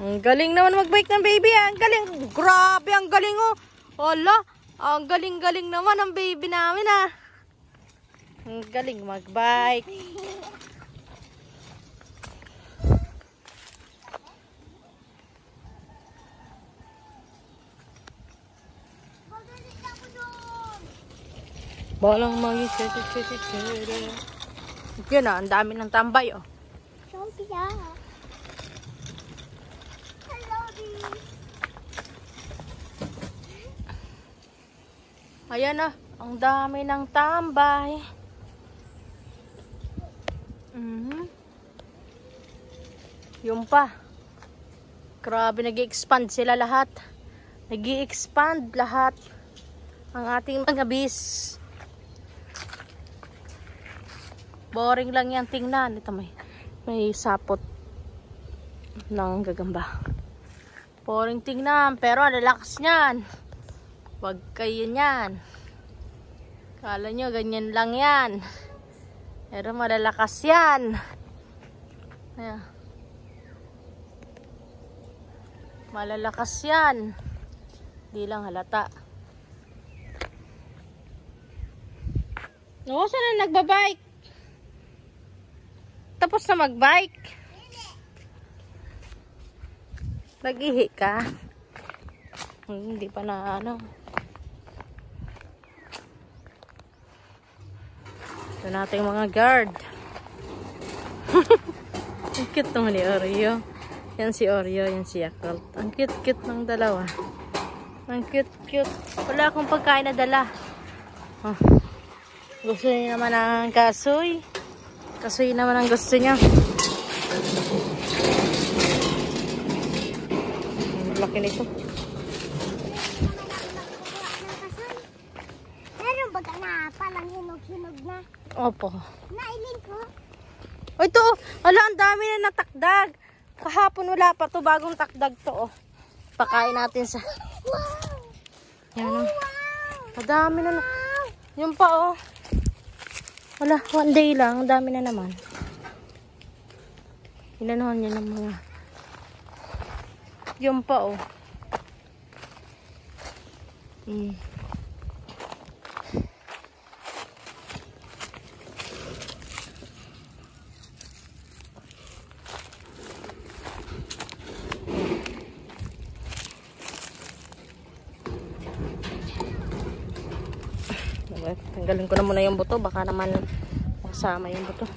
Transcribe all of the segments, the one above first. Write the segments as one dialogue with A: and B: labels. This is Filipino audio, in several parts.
A: Ang galing naman mag-bike ng baby. Ang galing. Grabe, ang galing oh. Hala, ang galing-galing naman ang baby namin ah. Ang galing mag-bike. Balang mga sete. Yun ah, ang dami ng tambay oh.
B: Sophia. Hello,
A: Ayan ah, ang dami ng tambay. Yung pa. Grabe, nag-i-expand sila lahat. Nag-i-expand lahat. Ang ating mga bis. Boring lang yan tingnan. Ito may sapot ng gagamba. Boring tingnan. Pero lalakas niyan. Huwag kayo niyan. Kala nyo ganyan lang yan. Pero malalakas yan. Ayan. Malalakas yan. Di lang halata. Oo, saan na nagbabike? Tapos na magbike? Nag-ihi ka? Hindi pa na ano. Ito natin mga guard. Ang cute naman ni Oreo. Yan si Oreo, yan si Yakult. Ang cute-cute ng dalawa. Ang cute-cute. Wala akong pagkain na dala. Oh. Gusto niya naman ng kasoy. Kasoy naman ang gusto niya. Ang laki nito.
B: Meron ba ka na palang hinog-hinog na?
A: Opo.
B: Nailin ko.
A: O ito, ala, ang dami na natakdag. Kahapon wala pa to, bagong takdag to. Oh. Pakain natin sa...
B: Wow!
A: Yan, oh.
B: Wow!
A: Madami na. Yung pa oh. Wala, one day lang. Ang dami na naman. Inanuhan niya ng mga... Yung pa oh. Tanggalin ko na muna yung buto. Baka naman makasama yung buto.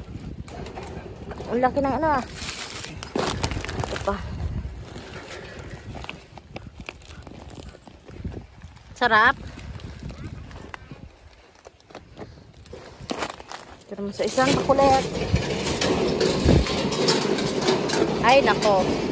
A: Ang laki ng ano ah. Ito pa. Sarap. Pero mo sa isang kulit. Ay nako.